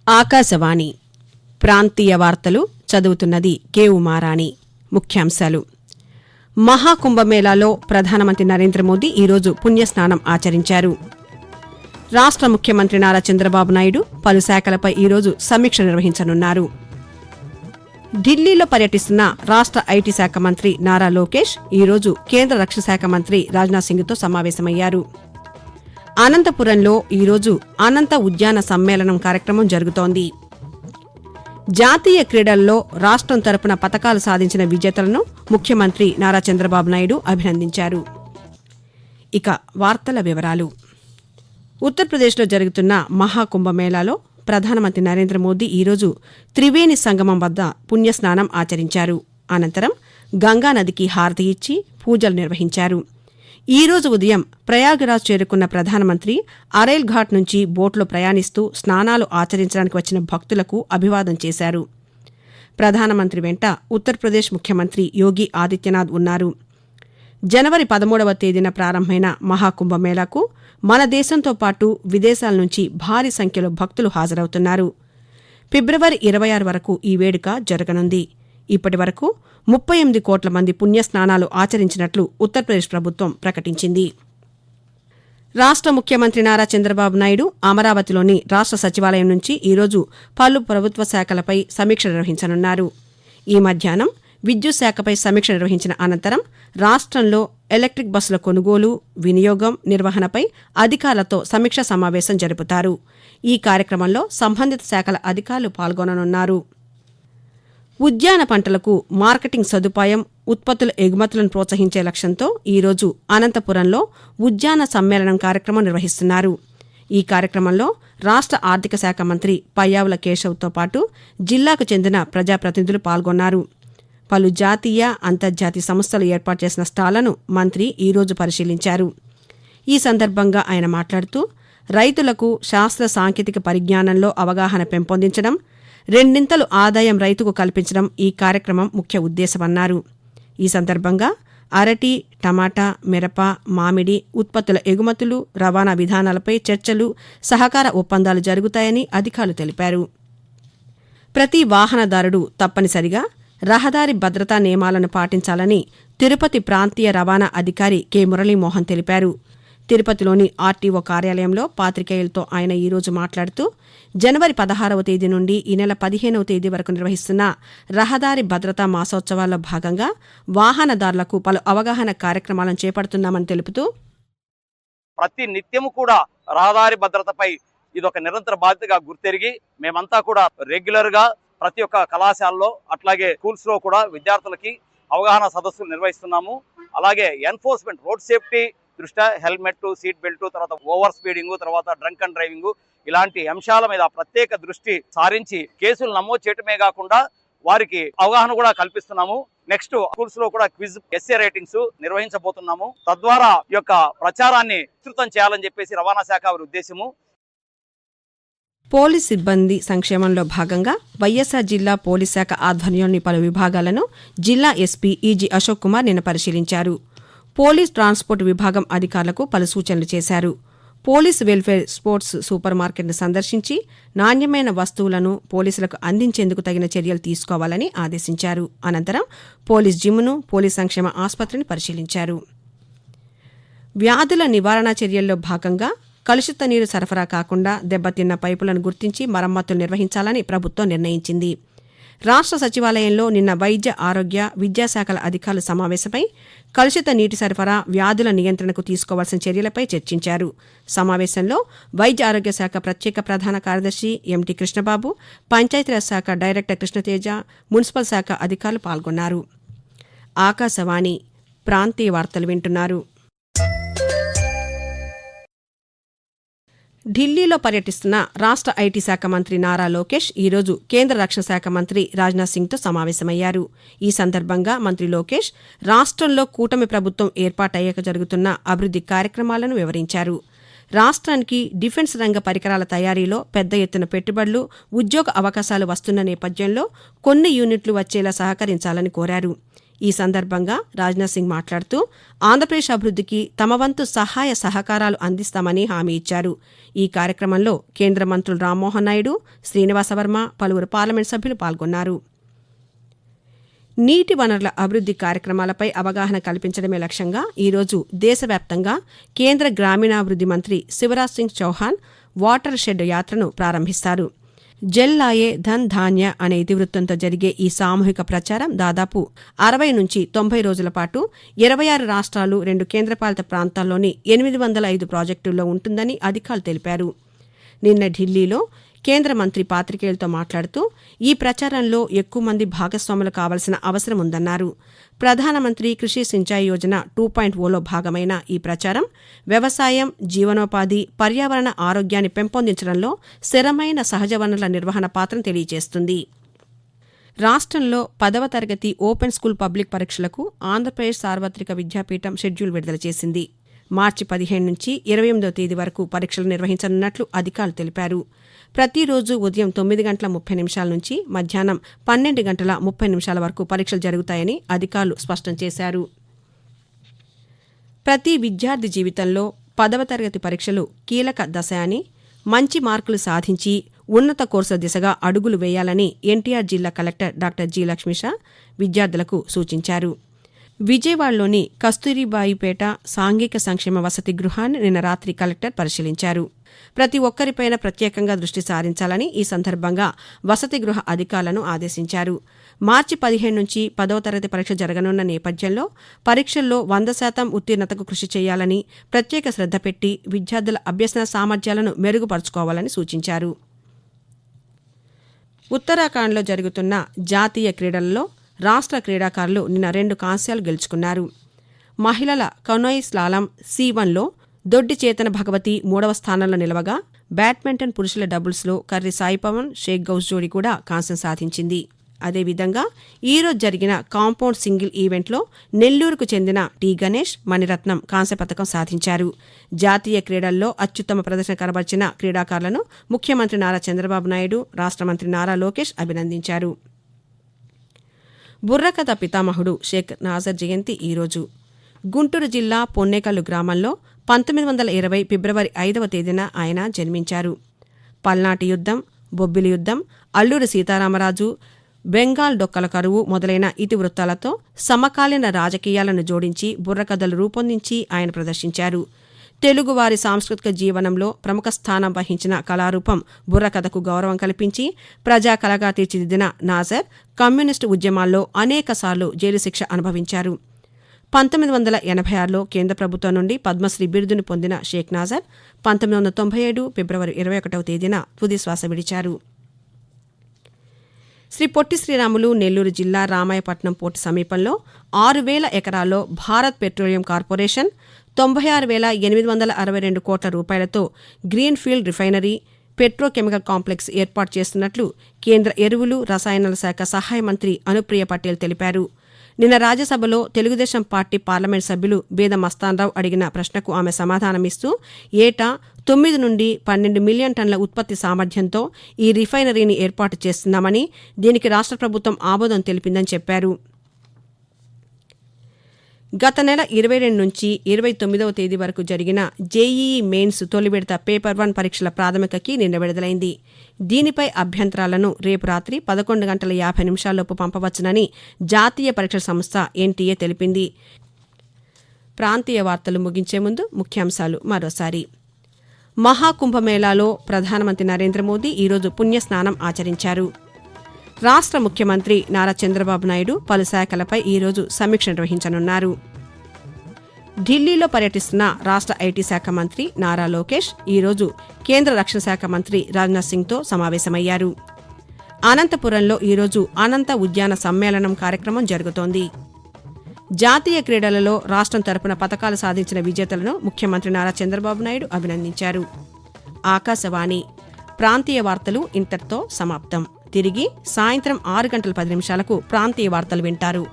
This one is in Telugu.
ఆకాశవాణి ప్రాంతీయ వార్తలు చదువుతున్నది కె ఉమారాణి. ముఖ్యాంశాలు. మహాకుంభమేళాలో ప్రధానమంత్రి నరేంద్ర మోదీ ఈరోజు పుణ్యస్నానం ఆచరించారు. రాష్ట్ర ముఖ్యమంత్రి నారా చంద్రబాబు నాయుడు పలు శాఖలపై ఈరోజు సమీక్ష నిర్వహించనున్నారు. ఢిల్లీలో పర్యటిస్తున్న రాష్ట్ర ఐటీ శాఖ మంత్రి నారా లోకేష్ ఈరోజు కేంద్ర రక్షణ శాఖ మంత్రి రాజ్నాథ్ సింగ్తో సమావేశమయ్యారు. అనంతపురంలో ఈరోజు అనంత ఉద్యాన సమ్మేళనం కార్యక్రమం జరుగుతోంది. జాతీయ క్రీడల్లో రాష్ట్రం తరపున పతకాలు సాధించిన విజేతలను ముఖ్యమంత్రి నారా చంద్రబాబు నాయుడు అభినందించారు. ఇక వార్తల వివరాలు. ఉత్తరప్రదేశ్లో జరుగుతున్న మహాకుంభమేళాలో ప్రధానమంత్రి నరేంద్ర మోదీ ఈరోజు త్రివేణి సంగమం వద్ద పుణ్యస్నానం ఆచరించారు. అనంతరం గంగానదికి హారతి ఇచ్చి పూజలు నిర్వహించారు. ఈరోజు ఉదయం ప్రయాగరాజ్ చేరుకున్న ప్రధానమంత్రి అరైల్ ఘాట్ నుంచి బోట్లో ప్రయాణిస్తూ స్నానాలు ఆచరించడానికి వచ్చిన భక్తులకు అభివాదం చేశారు. ప్రధానమంత్రి వెంట ఉత్తరప్రదేశ్ ముఖ్యమంత్రి యోగి ఆదిత్యనాథ్ ఉన్నారు. జనవరి 13వ తేదీన ప్రారంభమైన మహాకుంభమేళాకు మన దేశంతో పాటు విదేశాల నుంచి భారీ సంఖ్యలో భక్తులు హాజరవుతున్నారు. ఫిబ్రవరి 26 వరకు ఈ వేడుక జరగనుంది. ఇప్పటి వరకు 38 కోట్ల మంది పుణ్యస్నానాలు ఆచరించినట్లు ఉత్తరప్రదేశ్ ప్రభుత్వం ప్రకటించింది. రాష్ట్ర ముఖ్యమంత్రి నారా చంద్రబాబు నాయుడు అమరావతిలోని రాష్ట్ర సచివాలయం నుంచి ఈరోజు పలు ప్రభుత్వ శాఖలపై సమీక్ష నిర్వహించనున్నారు. ఈ మధ్యాహ్నం విద్యుత్ శాఖపై సమీక్ష నిర్వహించిన అనంతరం రాష్ట్రంలో ఎలక్ట్రిక్ బస్సుల కొనుగోలు, వినియోగం, నిర్వహణపై అధికారులతో సమీక్షా సమావేశం జరుపుతారు. ఈ కార్యక్రమంలో సంబంధిత శాఖల అధికారులు పాల్గొననున్నారు. ఉద్యాన పంటలకు మార్కెటింగ్ సదుపాయం, ఉత్పత్తుల ఎగుమతులను ప్రోత్సహించే లక్ష్యంతో ఈరోజు అనంతపురంలో ఉద్యాన సమ్మేళనం కార్యక్రమం నిర్వహిస్తున్నారు. ఈ కార్యక్రమంలో రాష్ట్ర ఆర్థిక శాఖ మంత్రి పయ్యావుల కేశవ్తో పాటు జిల్లాకు చెందిన ప్రజాప్రతినిధులు పాల్గొన్నారు. పలు జాతీయ, అంతర్జాతీయ సంస్థలు ఏర్పాటు చేసిన స్టాళ్లను మంత్రి ఈరోజు పరిశీలించారు. ఈ సందర్భంగా ఆయన మాట్లాడుతూ రైతులకు శాస్త్ర సాంకేతిక పరిజ్ఞానంలో అవగాహన పెంపొందించడం, రెండింతలు ఆదాయం రైతుకు కల్పించడం ఈ కార్యక్రమం ముఖ్య ఉద్దేశమన్నారు. ఈ సందర్భంగా అరటి, టమాటా, మిరప, మామిడి ఉత్పత్తుల ఎగుమతులు, రవాణా విధానాలపై చర్చలు, సహకార ఒప్పందాలు జరుగుతాయని అధికారులు తెలిపారు. ప్రతి వాహనదారుడు తప్పనిసరిగా రహదారి భద్రతా నియమాలను పాటించాలని తిరుపతి ప్రాంతీయ రవాణా అధికారి కె మురళీమోహన్ తెలిపారు. తిరుపతిలోని ఆర్టీఓ కార్యాలయంలో పాత్రికేయులతో ఆయన ఈరోజు మాట్లాడుతూ జనవరి 16వ తేదీ నుండి ఈ నెల 15వ తేదీ వరకు నిర్వహిస్తున్న రహదారి భద్రతా మాసోత్సవాల్లో భాగంగా వాహనదారులకు పలు అవగాహన కార్యక్రమాలను చేపడుతున్నామని తెలుపుతూ ప్రతి నిత్యము కూడా రహదారి భద్రతపై ఇదొక నిరంతర బాధ్యతగా గుర్తెరిగి మేమంతా కూడా రెగ్యులర్ గా ప్రతి ఒక్క కళాశాలలో అట్లాగే స్కూల్స్ లో కూడా విద్యార్థులకి అవగాహన సదస్సులు నిర్వహిస్తున్నాము. అలాగే ఎన్ఫోర్స్మెంట్, రోడ్ సేఫ్టీ దృష్ట్యా హెల్మెట్, సీట్ బెల్ట్, తర్వాత ఓవర్ స్పీడింగ్, తర్వాత డ్రంక్ అండ్ డ్రైవింగ్ ఇలాంటి అంశాల మీద ప్రత్యేక దృష్టి సారించి కేసులు నమోదు చేయటమే కాకుండా వారికి అవగాహన కూడా కల్పిస్తున్నాము. నెక్స్ట్ స్కూల్స్ లో కూడా క్విజ్, ఎస్ఏ రైటింగ్స్ నిర్వహించబోతున్నాము. తద్వారా ఈ యొక్క ప్రచారాన్ని విస్తృతం చేయాలని చెప్పేసి రవాణా శాఖ వారి ఉద్దేశము. పోలీస్ సిబ్బంది సంక్షేమంలో భాగంగా వైఎస్సార్ జిల్లా పోలీస్ శాఖ ఆధ్వర్యంలోని పలు విభాగాలను జిల్లా ఎస్పీ ఈజీ అశోక్ కుమార్ నిన్న పరిశీలించారు. పోలీస్ ట్రాన్స్పోర్ట్ విభాగం అధికారులకు పలు సూచనలు చేశారు. పోలీస్ వెల్ఫేర్ స్పోర్ట్స్ సూపర్ మార్కెట్ను సందర్శించి నాణ్యమైన వస్తువులను పోలీసులకు అందించేందుకు తగిన చర్యలు తీసుకోవాలని ఆదేశించారు. అనంతరం పోలీస్ జిమ్ను, పోలీస్ సంక్షేమ ఆసుపత్రిని పరిశీలించారు. వ్యాధుల నివారణ చర్యల్లో భాగంగా కలుషిత నీరు సరఫరా కాకుండా దెబ్బతిన్న పైపులను గుర్తించి మరమ్మతులు నిర్వహించాలని ప్రభుత్వం నిర్ణయించింది. రాష్ట్ర సచివాలయంలో నిన్న వైద్య, ఆరోగ్య, విద్యాశాఖల అధికారుల సమావేశమై కలుషిత నీటి సరఫరా, వ్యాధుల నియంత్రణకు తీసుకోవాల్సిన చర్యలపై చర్చించారు. సమావేశంలో వైద్య ఆరోగ్య శాఖ ప్రత్యేక ప్రధాన కార్యదర్శి ఎంటీ కృష్ణబాబు, పంచాయతీరాజ్ శాఖ డైరెక్టర్ కృష్ణతేజ, మున్సిపల్ శాఖ అధికారులు పాల్గొన్నారు. ఆకాశవాణి ప్రాంతీయ వార్తలు వింటున్నారు. ఢిల్లీలో పర్యటిస్తున్న రాష్ట్ర ఐటీ శాఖ మంత్రి నారా లోకేష్ ఈరోజు కేంద్ర రక్షణ శాఖ మంత్రి రాజ్నాథ్ సింగ్తో సమావేశమయ్యారు. ఈ సందర్భంగా మంత్రి లోకేష్ రాష్ట్రంలో కూటమి ప్రభుత్వం ఏర్పాటయ్యాక జరుగుతున్న అభివృద్ది కార్యక్రమాలను వివరించారు. రాష్ట్రానికి డిఫెన్స్ రంగ పరికరాల తయారీలో పెద్ద ఎత్తున పెట్టుబడులు, ఉద్యోగ అవకాశాలు వస్తున్న నేపథ్యంలో కొన్ని యూనిట్లు వచ్చేలా సహకరించాలని కోరారు. ఈ సందర్భంగా రాజ్నాథ్ సింగ్ మాట్లాడుతూ ఆంధ్రప్రదేశ్ అభివృద్ధికి తమ వంతు సహాయ సహకారాలు అందిస్తామని హామీ ఇచ్చారు. ఈ కార్యక్రమంలో కేంద్ర మంత్రులు రామ్మోహన్ నాయుడు, శ్రీనివాస వర్మ, పలువురు పార్లమెంట్ సభ్యులు పాల్గొన్నారు. నీటి వనరుల అభివృద్ధి కార్యక్రమాలపై అవగాహన కల్పించడమే లక్ష్యంగా ఈరోజు దేశవ్యాప్తంగా కేంద్ర గ్రామీణాభివృద్ధి మంత్రి శివరాజ్ సింగ్ చౌహాన్ వాటర్ షెడ్ యాత్రను ప్రారంభిస్తారు. జల్ లాయే ధన్ ధాన్య అనే ఇతివృత్తంతో జరిగే ఈ సామూహిక ప్రచారం దాదాపు 60 నుంచి 90 రోజుల పాటు 26 రాష్ట్రాలు, 2 కేంద్రపాలిత ప్రాంతాల్లోని 805 ప్రాజెక్టుల్లో ఉంటుందని అధికారులు తెలిపారు. నిన్న ఢిల్లీలో కేంద్ర మంత్రి పాత్రికేయులతో మాట్లాడుతూ ఈ ప్రచారంలో ఎక్కువ మంది భాగస్వాములు కావాల్సిన అవసరం ఉందన్నారు. ప్రధానమంత్రి కృషి సించాయి యోజన 2.0లో భాగమైన ఈ ప్రచారం వ్యవసాయం, జీవనోపాధి, పర్యావరణ ఆరోగ్యాన్ని పెంపొందించడంలో స్థిరమైన సహజ వనరుల నిర్వహణ పాత్రను తెలియజేస్తుంది. రాష్ట్రంలో 10వ తరగతి ఓపెన్ స్కూల్ పబ్లిక్ పరీక్షలకు ఆంధ్రప్రదేశ్ సార్వత్రిక విద్యాపీఠం షెడ్యూల్ విడుదల చేసింది. మార్చి 15 నుంచి 28వ తేదీ వరకు పరీక్షలు నిర్వహించనున్నట్లు అధికారులు తెలిపారు. ప్రతిరోజు ఉదయం 9:30 నుంచి మధ్యాహ్నం 12:30 వరకు పరీక్షలు జరుగుతాయని అధికారులు స్పష్టం చేశారు. ప్రతి విద్యార్థి జీవితంలో 10వ తరగతి పరీక్షలు కీలక దశ అని, మంచి మార్కులు సాధించి ఉన్నత కోర్సుల దిశగా అడుగులు వేయాలని ఎన్టీఆర్ జిల్లా కలెక్టర్ డాక్టర్ జి. లక్ష్మీషా విద్యార్థులకు సూచించారు. విజయవాడలోని కస్తూరిబాయిపేట సాంఘిక సంక్షేమ వసతి గృహాన్ని నిన్న రాత్రి కలెక్టర్ పరిశీలించారు. ప్రతి ఒక్కరిపైన ప్రత్యేకంగా దృష్టి సారించాలని ఈ సందర్భంగా వసతి గృహ అధికారులను ఆదేశించారు. మార్చి 15 నుంచి 10వ తరగతి పరీక్ష జరగనున్న నేపథ్యంలో పరీక్షల్లో 100% ఉత్తీర్ణతకు కృషి చేయాలని, ప్రత్యేక శ్రద్ధ పెట్టి విద్యార్థుల అభ్యసన సామర్థ్యాలను మెరుగుపరుచుకోవాలని సూచించారు. ఉత్తరాఖండ్లో జరుగుతున్న జాతీయ క్రీడలలో రాష్ట్ర క్రీడాకారులు నిన్న 2 కాంస్యాలు గెలుచుకున్నారు. మహిళల కనోయ్ స్లాలం C1లో దొడ్డి చేతన భగవతి 3వ స్థానంలో నిలవగా, బ్యాడ్మింటన్ పురుషుల డబుల్స్లో కర్రి సాయి పవన్, షేక్ గౌస్ జోడీ కూడా కాంస్యం సాధించింది. అదేవిధంగా ఈరోజు జరిగిన కాంపౌండ్ సింగిల్ ఈవెంట్లో నెల్లూరుకు చెందిన టి గణేష్, మణిరత్నం కాంస్య పతకం సాధించారు. జాతీయ క్రీడల్లో అత్యుత్తమ ప్రదర్శన కనబర్చిన క్రీడాకారులను ముఖ్యమంత్రి నారా చంద్రబాబు నాయుడు, రాష్ట్ర మంత్రి నారా లోకేష్ అభినందించారు. బుర్రకథ పితామహుడు షేక్ నాజర్ జయంతి ఈరోజు. గుంటూరు జిల్లా పొన్నేకల్లు గ్రామంలో 1920 ఫిబ్రవరి 5వ తేదీన ఆయన జన్మించారు. పల్నాటి యుద్ధం, బొబ్బిలి యుద్ధం, అల్లూరి సీతారామరాజు, బెంగాల్ డొక్కల కరువు మొదలైన ఇతివృత్తాలతో సమకాలీన రాజకీయాలను జోడించి బుర్రకథలు రూపొందించి ఆయన ప్రదర్శించారు. తెలుగువారి సాంస్కృతిక జీవనంలో ప్రముఖ స్థానం వహించిన కళారూపం బుర్రకథకు గౌరవం కల్పించి ప్రజాకళగా తీర్చిదిద్దిన నాజర్ కమ్యూనిస్టు ఉద్యమాల్లో అనేకసార్లు జైలు శిక్ష అనుభవించారు. 1986లో కేంద్ర ప్రభుత్వం నుండి పద్మశ్రీ బిరుదును పొందిన షేక్ నాజర్ 1997 ఫిబ్రవరి 21వ తేదీన తుది శ్వాస విడిచారు. శ్రీ పొట్టి శ్రీరాములు నెల్లూరు జిల్లా రామాయపట్నం పోర్టు సమీపంలో 6,000 ఎకరాల్లో భారత్ పెట్రోలియం కార్పొరేషన్ 96,862 కోట్ల రూపాయలతో green field refinery, petrochemical complex ఏర్పాటు చేస్తున్నట్లు కేంద్ర ఎరువులు, రసాయనాల శాఖ సహాయ మంత్రి అనుప్రియ పటేల్ తెలిపారు. నిన్న రాజ్యసభలో తెలుగుదేశం పార్టీ పార్లమెంట్ సభ్యులు బేద మస్తాన్రావు అడిగిన ప్రశ్నకు ఆమె సమాధానమిస్తూ ఏటా 9 నుండి 12 మిలియన్ టన్నుల ఉత్పత్తి సామర్థ్యంతో ఈ రిఫైనరీని ఏర్పాటు చేస్తున్నామని, దీనికి రాష్ట్ర ప్రభుత్వం ఆమోదం తెలిపిందని చెప్పారు. గత నెల 22 నుంచి 29వ తేదీ వరకు జరిగిన జేఈఈ మెయిన్స్ తొలి విడత పేపర్ 1 పరీక్షల ప్రాథమిక కీ నిన్న విడుదలైంది. దీనిపై అభ్యంతరాలను రేపు రాత్రి 11:50 పంపవచ్చునని జాతీయ పరీక్షల సంస్థ ఎన్టీఏ తెలిపింది. ప్రాంతీయ వార్తలు ముగించే ముందు ముఖ్యాంశాలు మరోసారి. మహాకుంభమేళాలో ప్రధానమంత్రి నరేంద్ర మోదీ ఈరోజు పుణ్యస్నానం ఆచరించారు. రాష్ట్ర ముఖ్యమంత్రి నారా చంద్రబాబు నాయుడు పలు శాఖలపై ఈరోజు సమీక్ష నిర్వహించనున్నారు. ఢిల్లీలో పర్యటిస్తున్న రాష్ట్ర ఐటీ శాఖ మంత్రి నారా లోకేష్ ఈరోజు కేంద్ర రక్షణ శాఖ మంత్రి రాజ్నాథ్ సింగ్తో సమావేశమయ్యారు. అనంతపురంలో ఈరోజు అనంత ఉద్యాన సమ్మేళనం కార్యక్రమం జరుగుతోంది. జాతీయ క్రీడలలో రాష్ట్రం తరపున పతకాలు సాధించిన విజేతలను ముఖ్యమంత్రి నారా చంద్రబాబు నాయుడు అభినందించారు. ఆకాశవాణి ప్రాంతీయ వార్తలు ఇంతటితో సమాప్తం. తిరిగి సాయంత్రం 6:10 ప్రాంతీయ వార్తలు వింటారు.